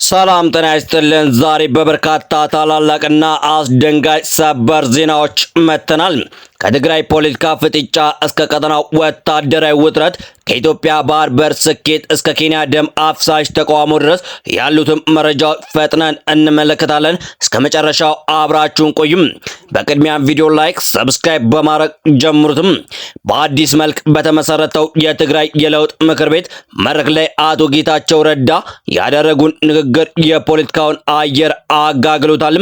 ሰላም ጤና ይስጥልን። ዛሬ በበርካታ ታላላቅና አስደንጋጭ ሰበር ዜናዎች መተናል። ከትግራይ ፖለቲካ ፍጥጫ እስከ ቀጠናው ወታደራዊ ውጥረት፣ ከኢትዮጵያ ባህር በር ስኬት እስከ ኬንያ ደም አፍሳሽ ተቃውሞ ድረስ ያሉትን መረጃዎች ፈጥነን እንመለከታለን። እስከ መጨረሻው አብራችሁን ቆዩም። በቅድሚያም ቪዲዮ ላይክ፣ ሰብስክራይብ በማድረግ ጀምሩትም። በአዲስ መልክ በተመሰረተው የትግራይ የለውጥ ምክር ቤት መድረክ ላይ አቶ ጌታቸው ረዳ ያደረጉን ንግግር የፖለቲካውን አየር አጋግሎታል።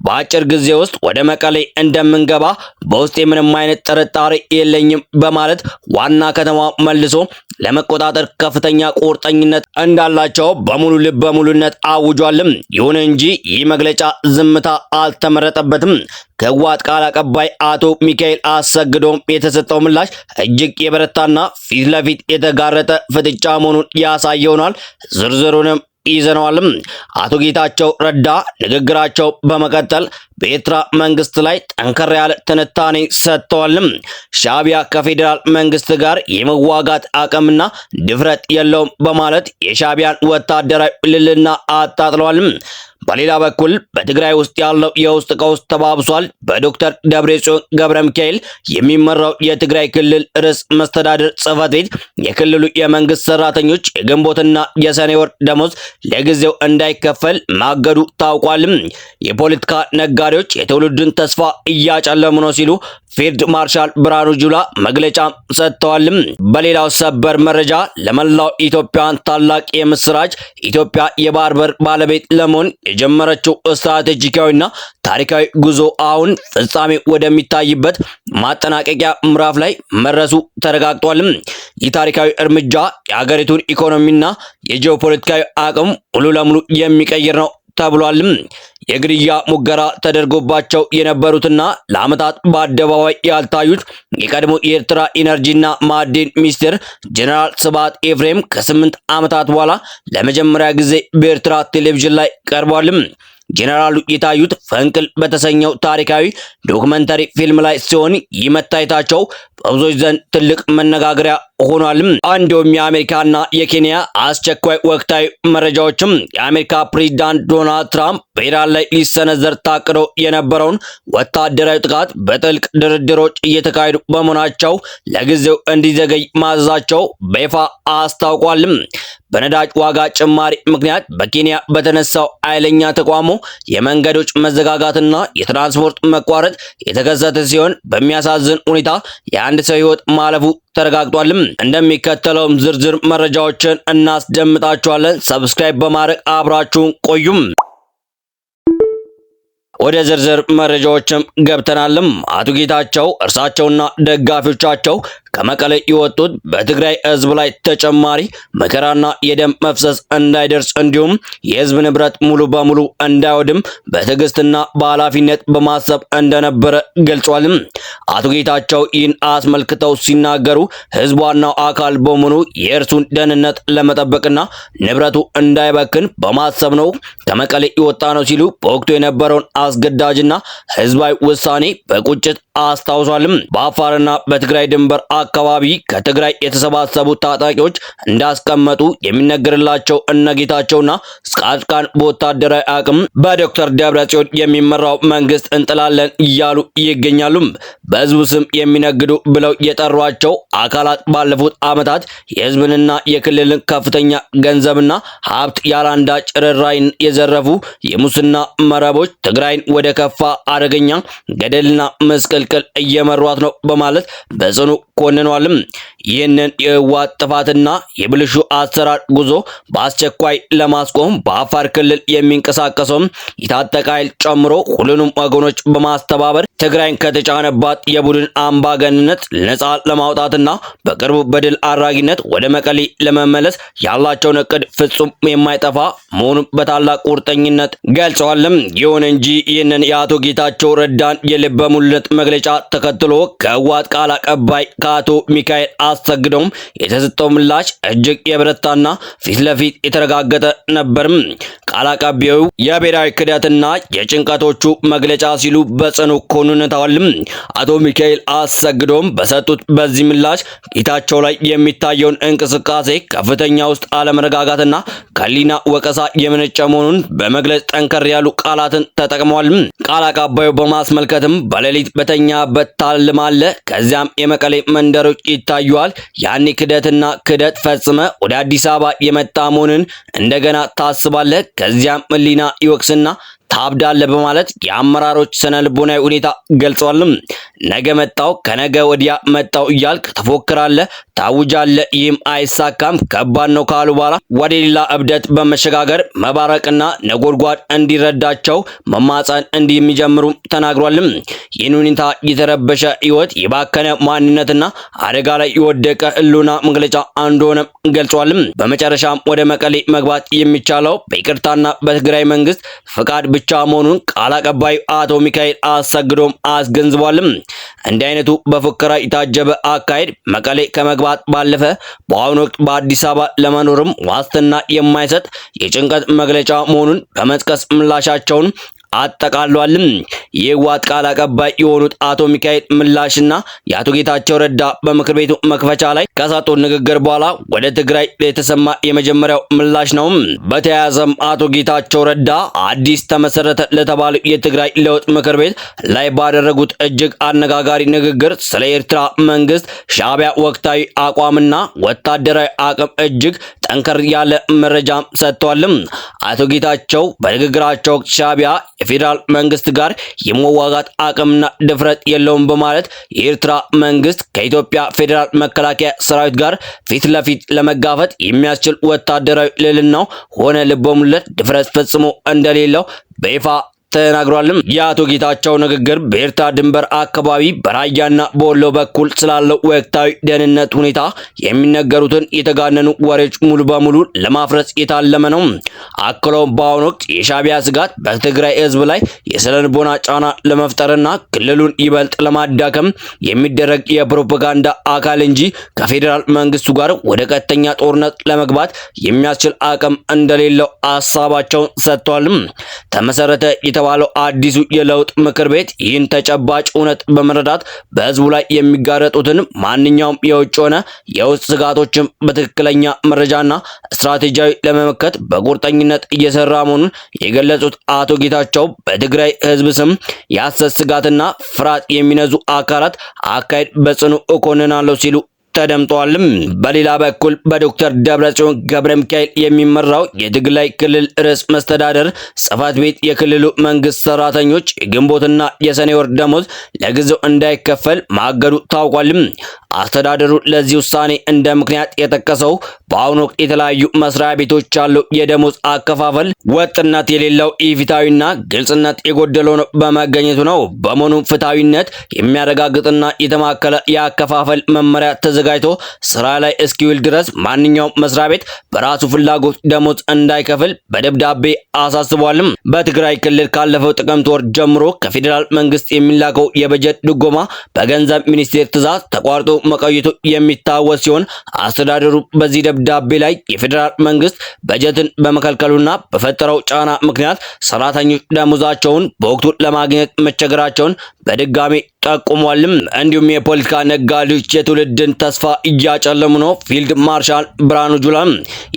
በአጭር ጊዜ ውስጥ ወደ መቀሌ እንደምንገባ በውስጥ ምንም አይነት ጥርጣሬ የለኝም በማለት ዋና ከተማ መልሶ ለመቆጣጠር ከፍተኛ ቁርጠኝነት እንዳላቸው በሙሉ ልብ በሙሉነት አውጇል። ይሁን እንጂ ይህ መግለጫ ዝምታ አልተመረጠበትም። ከህወሓት ቃል አቀባይ አቶ ሚካኤል አሰግዶም የተሰጠው ምላሽ እጅግ የበረታና ፊት ለፊት የተጋረጠ ፍጥጫ መሆኑን ያሳየውናል። ዝርዝሩንም ይዘነዋል። አቶ ጌታቸው ረዳ ንግግራቸው በመቀጠል በኤርትራ መንግስት ላይ ጠንከር ያለ ትንታኔ ሰጥተዋል። ሻዕቢያ ከፌዴራል መንግስት ጋር የመዋጋት አቅምና ድፍረት የለውም በማለት የሻዕቢያን ወታደራዊ ልዕልና አጣጥለዋል። በሌላ በኩል በትግራይ ውስጥ ያለው የውስጥ ቀውስ ተባብሷል። በዶክተር ደብረጽዮን ገብረ ሚካኤል የሚመራው የትግራይ ክልል ርዕሰ መስተዳድር ጽሕፈት ቤት የክልሉ የመንግስት ሰራተኞች የግንቦትና የሰኔ ወር ደሞዝ ለጊዜው እንዳይከፈል ማገዱ ታውቋል። የፖለቲካ ነጋዴዎች የትውልድን ተስፋ እያጨለሙ ነው ሲሉ ፊልድ ማርሻል ብርሃኑ ጁላ መግለጫ ሰጥተዋል። በሌላው ሰበር መረጃ ለመላው ኢትዮጵያን ታላቅ የምስራች፣ ኢትዮጵያ የባህር በር ባለቤት ለመሆን የጀመረችው ስትራቴጂካዊና ታሪካዊ ጉዞ አሁን ፍጻሜ ወደሚታይበት ማጠናቀቂያ ምዕራፍ ላይ መድረሱ ተረጋግጧል። ይህ ታሪካዊ እርምጃ የሀገሪቱን ኢኮኖሚና የጂኦፖለቲካዊ አቅም ሙሉ ለሙሉ የሚቀይር ነው ተብሏል። የግድያ ሙከራ ተደርጎባቸው የነበሩትና ለዓመታት በአደባባይ ያልታዩት የቀድሞ የኤርትራ ኢነርጂና ማዕድን ሚኒስትር ጀነራል ስብሃት ኤፍሬም ከ8 ዓመታት በኋላ ለመጀመሪያ ጊዜ በኤርትራ ቴሌቪዥን ላይ ቀርበዋል። ጀነራሉ የታዩት ፈንቅል በተሰኘው ታሪካዊ ዶክመንተሪ ፊልም ላይ ሲሆን ይህ መታየታቸው በብዙዎች ዘንድ ትልቅ መነጋገሪያ ሆኗል። እንዲሁም የአሜሪካና የኬንያ አስቸኳይ ወቅታዊ መረጃዎችም የአሜሪካ ፕሬዝዳንት ዶናልድ ትራምፕ በኢራን ላይ ሊሰነዘር ታቅዶ የነበረውን ወታደራዊ ጥቃት በጥልቅ ድርድሮች እየተካሄዱ በመሆናቸው ለጊዜው እንዲዘገይ ማዘዛቸው በይፋ አስታውቋል። በነዳጅ ዋጋ ጭማሪ ምክንያት በኬንያ በተነሳው ኃይለኛ ተቃውሞ የመንገዶች መዘጋጋትና የትራንስፖርት መቋረጥ የተከሰተ ሲሆን በሚያሳዝን ሁኔታ የአንድ ሰው ሕይወት ማለፉ ተረጋግጧል። እንደሚከተለውም ዝርዝር መረጃዎችን እናስደምጣችኋለን። ሰብስክራይብ በማድረግ አብራችሁን ቆዩም። ወደ ዝርዝር መረጃዎችም ገብተናልም። አቶ ጌታቸው እርሳቸውና ደጋፊዎቻቸው ከመቀሌ የወጡት በትግራይ ህዝብ ላይ ተጨማሪ መከራና የደም መፍሰስ እንዳይደርስ እንዲሁም የህዝብ ንብረት ሙሉ በሙሉ እንዳይወድም በትዕግስትና በኃላፊነት በማሰብ እንደነበረ ገልጿል። አቶ ጌታቸው ይህን አስመልክተው ሲናገሩ ህዝብ ዋናው አካል በመሆኑ የእርሱን ደህንነት ለመጠበቅና ንብረቱ እንዳይበክን በማሰብ ነው ከመቀሌ የወጣ ነው ሲሉ በወቅቱ የነበረውን አስገዳጅና ህዝባዊ ውሳኔ በቁጭት አስታውሷል። በአፋርና በትግራይ ድንበር አካባቢ ከትግራይ የተሰባሰቡ ታጣቂዎች እንዳስቀመጡ የሚነገርላቸው እነጌታቸውና ጻድቃን በወታደራዊ አቅም በዶክተር ደብረጽዮን የሚመራው መንግስት እንጥላለን እያሉ ይገኛሉ። በህዝቡ ስም የሚነግዱ ብለው የጠሯቸው አካላት ባለፉት ዓመታት የህዝብንና የክልልን ከፍተኛ ገንዘብና ሀብት ያላንዳች ርኅራኄ የዘረፉ የሙስና መረቦች ትግራይን ወደ ከፋ አደገኛ ገደልና መስቀልቅል እየመሯት ነው በማለት በጽኑ ኮንኗል። ይህንን የህወሓት ጥፋትና የብልሹ አሰራር ጉዞ በአስቸኳይ ለማስቆም በአፋር ክልል የሚንቀሳቀሰው የታጠቀ ኃይል ጨምሮ ሁሉንም ወገኖች በማስተባበር ትግራይን ከተጫነባት የቡድን አምባገነንነት ነፃ ለማውጣትና በቅርቡ በድል አድራጊነት ወደ መቀሌ ለመመለስ ያላቸውን እቅድ ፍጹም የማይጠፋ መሆኑን በታላቅ ቁርጠኝነት ገልጸዋል። ይሁን እንጂ ይህንን የአቶ ጌታቸው ረዳን የልበ ሙሉነት መግለጫ ተከትሎ ከህወሓት ቃል አቀባይ ከአቶ ሚካኤል አሰግዶም የተሰጠው ምላሽ እጅግ የበረታና ፊት ለፊት የተረጋገጠ ነበር። ቃል አቀባዩ የብሔራዊ ክህደትና የጭንቀቶቹ መግለጫ ሲሉ በጽኑ ኮንነዋል። አቶ ሚካኤል አሰግዶም በሰጡት በዚህ ምላሽ ጌታቸው ላይ የሚታየውን እንቅስቃሴ ከፍተኛ ውስጥ አለመረጋጋትና ከሊና ወቀሳ የመነጨ መሆኑን በመግለጽ ጠንከር ያሉ ቃላትን ተጠቅመዋል። ቃል አቀባዩ በማስመልከትም በሌሊት በተኛበት ታልማለህ፣ ከዚያም የመቀሌ መንደሮች ይታዩዋል። ያኔ ክህደት ፈጽመ ወደ አዲስ አበባ የመጣ መሆኑን እንደገና ታስባለህ፣ ከዚያም ህሊና ይወቅስና ታብዳለህ በማለት የአመራሮች ስነ ልቦናዊ ሁኔታ ገልጸዋል። ነገ መጣው ከነገ ወዲያ መጣው እያልክ ተፎክራለህ፣ ታውጃለህ፣ ይህም አይሳካም፣ ከባድ ነው ካሉ በኋላ ወደ ሌላ እብደት በመሸጋገር መባረቅና ነጎድጓድ እንዲረዳቸው መማፀን እንደሚጀምሩ ተናግሯል። ይህን ሁኔታ የተረበሸ ህይወት፣ የባከነ ማንነትና አደጋ ላይ የወደቀ ህልውና መግለጫ እንደሆነ ገልጿል። በመጨረሻም ወደ መቀሌ መግባት የሚቻለው በይቅርታና በትግራይ መንግስት ፍቃድ ብቻ መሆኑን ቃል አቀባዩ አቶ ሚካኤል አሰግዶም አስገንዝቧል። እንዲህ አይነቱ በፉከራ የታጀበ አካሄድ መቀሌ ከመግባት ባለፈ በአሁኑ ወቅት በአዲስ አበባ ለመኖርም ዋስትና የማይሰጥ የጭንቀት መግለጫ መሆኑን በመጥቀስ ምላሻቸውን አጠቃሏል። የህወሓት ቃል አቀባይ የሆኑት አቶ ሚካኤል ምላሽና የአቶ ጌታቸው ረዳ በምክር ቤቱ መክፈቻ ላይ ከሰጡት ንግግር በኋላ ወደ ትግራይ የተሰማ የመጀመሪያው ምላሽ ነው። በተያያዘም አቶ ጌታቸው ረዳ አዲስ ተመሰረተ ለተባለው የትግራይ ለውጥ ምክር ቤት ላይ ባደረጉት እጅግ አነጋጋሪ ንግግር ስለ ኤርትራ መንግስት ሻዕቢያ ወቅታዊ አቋምና ወታደራዊ አቅም እጅግ ጠንከር ያለ መረጃ ሰጥተዋል። አቶ ጌታቸው በንግግራቸው ወቅት ሻዕቢያ የፌዴራል መንግስት ጋር የመዋጋት አቅምና ድፍረት የለውም በማለት የኤርትራ መንግስት ከኢትዮጵያ ፌዴራል መከላከያ ሰራዊት ጋር ፊት ለፊት ለመጋፈጥ የሚያስችል ወታደራዊ ልዕልናው ሆነ ልበሙለት ድፍረት ፈጽሞ እንደሌለው በይፋ ተናግሯል። የአቶ ጌታቸው ንግግር በኤርትራ ድንበር አካባቢ በራያና በወሎ በኩል ስላለው ወቅታዊ ደህንነት ሁኔታ የሚነገሩትን የተጋነኑ ወሬዎች ሙሉ በሙሉ ለማፍረስ የታለመ ነው። አክለውም በአሁኑ ወቅት የሻዕቢያ ስጋት በትግራይ ህዝብ ላይ የስነልቦና ጫና ለመፍጠርና ክልሉን ይበልጥ ለማዳከም የሚደረግ የፕሮፓጋንዳ አካል እንጂ ከፌዴራል መንግስቱ ጋር ወደ ቀጥተኛ ጦርነት ለመግባት የሚያስችል አቅም እንደሌለው ሀሳባቸውን ሰጥተዋል። ተመሰረተ የተባለው አዲሱ የለውጥ ምክር ቤት ይህን ተጨባጭ እውነት በመረዳት በህዝቡ ላይ የሚጋረጡትን ማንኛውም የውጭ ሆነ የውስጥ ስጋቶችን በትክክለኛ መረጃና ስትራቴጂያዊ ለመመከት በቁርጠኝነት እየሰራ መሆኑን የገለጹት አቶ ጌታቸው በትግራይ ህዝብ ስም የሐሰት ስጋትና ፍርሃት የሚነዙ አካላት አካሄድ በጽኑ እኮንናለሁ ሲሉ ተደምጧል። በሌላ በኩል በዶክተር ደብረጽዮን ገብረ ሚካኤል የሚመራው የትግራይ ክልል ርዕሰ መስተዳደር ጽሕፈት ቤት የክልሉ መንግስት ሰራተኞች የግንቦትና የሰኔ ወር ደሞዝ ለጊዜው እንዳይከፈል ማገዱ ታውቋል። አስተዳደሩ ለዚህ ውሳኔ እንደ ምክንያት የጠቀሰው በአሁኑ ወቅት የተለያዩ መስሪያ ቤቶች ያለው የደሞዝ አከፋፈል ወጥነት የሌለው ኢፍትሐዊና ግልጽነት የጎደለው ነው በመገኘቱ ነው። በመሆኑም ፍትሐዊነት የሚያረጋግጥና የተማከለ የአከፋፈል መመሪያ ተዘጋጅቶ ስራ ላይ እስኪውል ድረስ ማንኛውም መስሪያ ቤት በራሱ ፍላጎት ደሞዝ እንዳይከፍል በደብዳቤ አሳስቧል። በትግራይ ክልል ካለፈው ጥቅምት ወር ጀምሮ ከፌዴራል መንግስት የሚላከው የበጀት ድጎማ በገንዘብ ሚኒስቴር ትዕዛዝ ተቋርጦ መቆየቱ የሚታወስ ሲሆን አስተዳደሩ በዚህ ደብዳቤ ላይ የፌዴራል መንግስት በጀትን በመከልከሉና በፈጠረው ጫና ምክንያት ሰራተኞች ደሞዛቸውን በወቅቱ ለማግኘት መቸገራቸውን በድጋሚ ጠቁሟል። እንዲሁም የፖለቲካ ነጋዴዎች የትውልድን ተስፋ እያጨለሙ ነው። ፊልድ ማርሻል ብርሃኑ ጁላ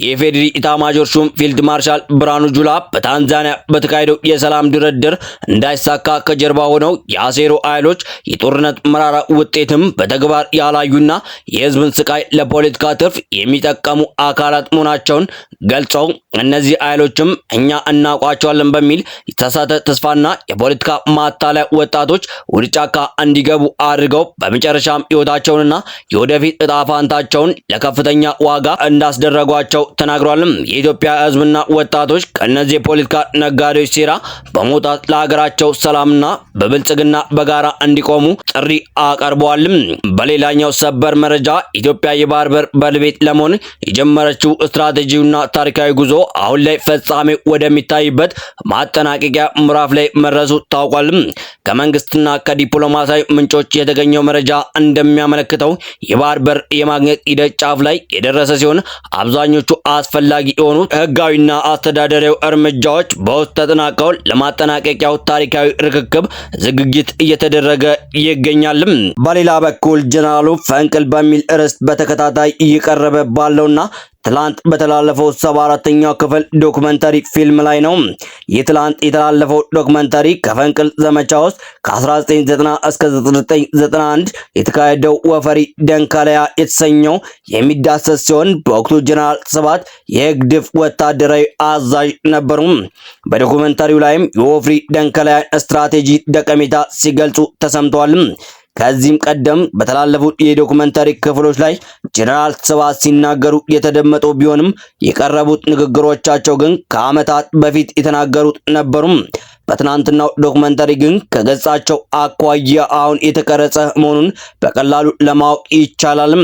የኢፌዴሪ ኢታማዦር ሹም ፊልድ ማርሻል ብርሃኑ ጁላ በታንዛኒያ በተካሄደው የሰላም ድርድር እንዳይሳካ ከጀርባ ሆነው የአሴሩ ኃይሎች የጦርነት መራራ ውጤትም በተግባር ያላዩና የህዝብን ስቃይ ለፖለቲካ ትርፍ የሚጠቀሙ አካላት መሆናቸውን ገልጸው እነዚህ ኃይሎችም እኛ እናውቋቸዋለን በሚል የተሳሳተ ተስፋና የፖለቲካ ማታለያ ወጣቶች ወደ ጫካ እንዲገቡ አድርገው በመጨረሻም ህይወታቸውንና የወደፊት እጣ ፋንታቸውን ለከፍተኛ ዋጋ እንዳስደረጓቸው ተናግሯል። የኢትዮጵያ ህዝብና ወጣቶች ከነዚህ የፖለቲካ ነጋዴዎች ሴራ በመውጣት ለሀገራቸው ሰላምና በብልጽግና በጋራ እንዲቆሙ ጥሪ አቀርበዋል። በሌላኛው ሰበር መረጃ ኢትዮጵያ የባህር በር ባለቤት ለመሆን የጀመረችው ስትራቴጂውና ታሪካዊ ጉዞ አሁን ላይ ፍጻሜ ወደሚታይበት ማጠናቀቂያ ምዕራፍ ላይ መድረሱ ታውቋል። ከመንግስትና ከዲፕሎማሲ ከዲፕሎማሲያዊ ምንጮች የተገኘው መረጃ እንደሚያመለክተው የባህር በር የማግኘት ሂደት ጫፍ ላይ የደረሰ ሲሆን አብዛኞቹ አስፈላጊ የሆኑ ህጋዊና አስተዳደራዊ እርምጃዎች በውስጥ ተጠናቀው ለማጠናቀቂያው ታሪካዊ ርክክብ ዝግጅት እየተደረገ ይገኛል። በሌላ በኩል ጀነራሉ ፈንቅል በሚል ርዕስ በተከታታይ እየቀረበ ባለውና ትላንት በተላለፈው 74ኛው ክፍል ዶክመንተሪ ፊልም ላይ ነው። የትላንት የተላለፈው ዶክመንተሪ ከፈንቅል ዘመቻ ውስጥ ከ1990 እስከ 1991 የተካሄደው ወፈሪ ደንካላያ የተሰኘው የሚዳሰስ ሲሆን በወቅቱ ጀነራል ስብሃት የግድፍ ወታደራዊ አዛዥ ነበሩ። በዶክመንተሪው ላይም የወፍሪ ደንካላያን ስትራቴጂ ጠቀሜታ ሲገልጹ ተሰምተዋል። ከዚህም ቀደም በተላለፉት የዶክመንተሪ ክፍሎች ላይ ጀነራል ስብሃት ሲናገሩ የተደመጡ ቢሆንም የቀረቡት ንግግሮቻቸው ግን ከዓመታት በፊት የተናገሩት ነበሩ። በትናንትናው ዶክመንተሪ ግን ከገጻቸው አኳያ አሁን የተቀረጸ መሆኑን በቀላሉ ለማወቅ ይቻላል።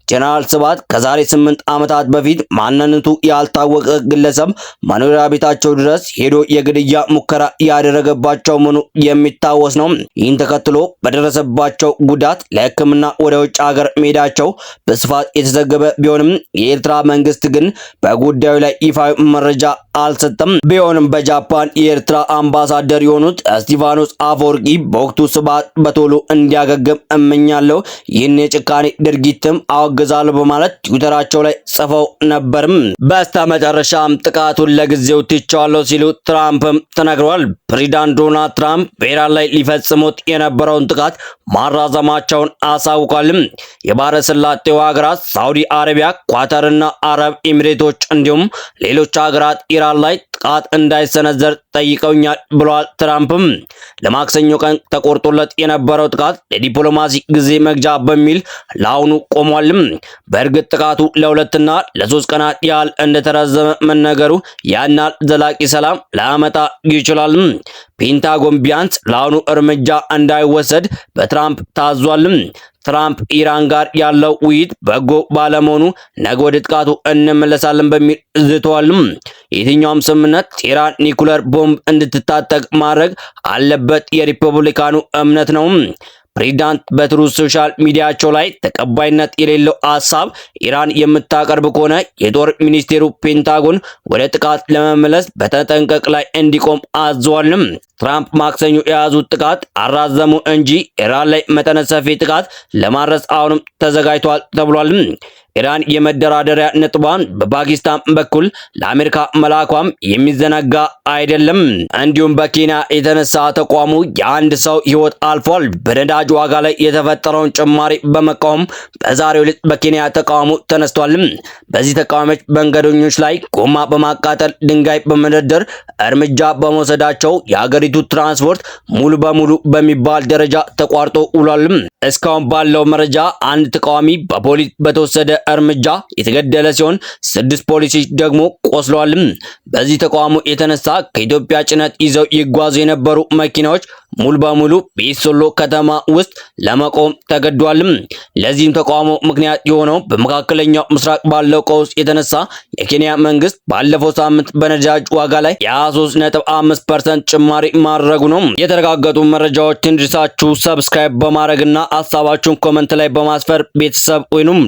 ጀነራል ስብሃት ከዛሬ 8 ዓመታት በፊት ማንነቱ ያልታወቀ ግለሰብ መኖሪያ ቤታቸው ድረስ ሄዶ የግድያ ሙከራ ያደረገባቸው መሆኑ የሚታወስ ነው። ይህን ተከትሎ በደረሰባቸው ጉዳት ለሕክምና ወደ ውጭ ሀገር መሄዳቸው በስፋት የተዘገበ ቢሆንም የኤርትራ መንግስት ግን በጉዳዩ ላይ ይፋዊ መረጃ አልሰጠም። ቢሆንም በጃፓን የኤርትራ አምባሳደር የሆኑት እስጢፋኖስ አፈወርቂ በወቅቱ ስብሃት በቶሎ እንዲያገግም እመኛለሁ፣ ይህን የጭካኔ ድርጊትም ገዛሉ በማለት ትዊተራቸው ላይ ጽፈው ነበርም። በስተመጨረሻም ጥቃቱን ለጊዜው ትቼዋለሁ ሲሉ ትራምፕም ተናግረዋል። ፕሬዝዳንት ዶናልድ ትራምፕ በኢራን ላይ ሊፈጽሙት የነበረውን ጥቃት ማራዘማቸውን አሳውቋል። የባህረ ሰላጤው ሀገራት ሳውዲ አረቢያ፣ ኳታርና አረብ ኤሚሬቶች እንዲሁም ሌሎች ሀገራት ኢራን ላይ ጥቃት እንዳይሰነዘር ጠይቀውኛል ብለዋል። ትራምፕም ለማክሰኞ ቀን ተቆርጦለት የነበረው ጥቃት ለዲፕሎማሲ ጊዜ መግዣ በሚል ለአሁኑ ቆሟል። በእርግጥ ጥቃቱ ለሁለትና ለሶስት ቀናት ያህል እንደተራዘመ መነገሩ ያናል ዘላቂ ሰላም ላያመጣ ይችላል። ፔንታጎን ቢያንስ ለአሁኑ እርምጃ እንዳይወሰድ በትራምፕ ታዟል። ትራምፕ ኢራን ጋር ያለው ውይይት በጎ ባለመሆኑ ነገ ወደ ጥቃቱ እንመለሳለን በሚል ዝተዋል። የትኛውም ስምምነት ኢራን ኒኩለር ቦምብ እንድትታጠቅ ማድረግ አለበት የሪፐብሊካኑ እምነት ነው። ፕሬዝዳንት በትሩዝ ሶሻል ሚዲያቸው ላይ ተቀባይነት የሌለው ሐሳብ ኢራን የምታቀርብ ከሆነ የጦር ሚኒስቴሩ ፔንታጎን ወደ ጥቃት ለመመለስ በተጠንቀቅ ላይ እንዲቆም አዘዋል። ትራምፕ ማክሰኞ የያዙት ጥቃት አራዘሙ እንጂ ኢራን ላይ መጠነ ሰፊ ጥቃት ለማድረስ አሁንም ተዘጋጅቷል ተብሏል። ኢራን የመደራደሪያ ነጥቧን በፓኪስታን በኩል ለአሜሪካ መላኳም የሚዘነጋ አይደለም። እንዲሁም በኬንያ የተነሳ ተቋሙ የአንድ ሰው ሕይወት አልፏል። በነዳጅ ዋጋ ላይ የተፈጠረውን ጭማሪ በመቃወም በዛሬው ዕለት በኬንያ ተቃውሞ ተነስቷል። በዚህ ተቃዋሚዎች መንገደኞች ላይ ጎማ በማቃጠል ድንጋይ በመደርደር እርምጃ በመውሰዳቸው የሀገሪቱ ትራንስፖርት ሙሉ በሙሉ በሚባል ደረጃ ተቋርጦ ውሏል። እስካሁን ባለው መረጃ አንድ ተቃዋሚ በፖሊስ በተወሰደ እርምጃ የተገደለ ሲሆን 6 ፖሊሶች ደግሞ ቆስለዋል። በዚህ ተቃውሞ የተነሳ ከኢትዮጵያ ጭነት ይዘው ይጓዙ የነበሩ መኪናዎች ሙሉ በሙሉ በኢሶሎ ከተማ ውስጥ ለመቆም ተገዷል። ለዚህም ተቃውሞ ምክንያት የሆነው በመካከለኛው ምስራቅ ባለው ቀውስ የተነሳ የኬንያ መንግስት ባለፈው ሳምንት በነዳጅ ዋጋ ላይ የ23.5% ጭማሪ ማድረጉ ነው። የተረጋገጡ መረጃዎች እንዲደርሳችሁ ሰብስክራይብ በማድረግና ሐሳባችሁን ኮመንት ላይ በማስፈር ቤተሰብ ወይኑም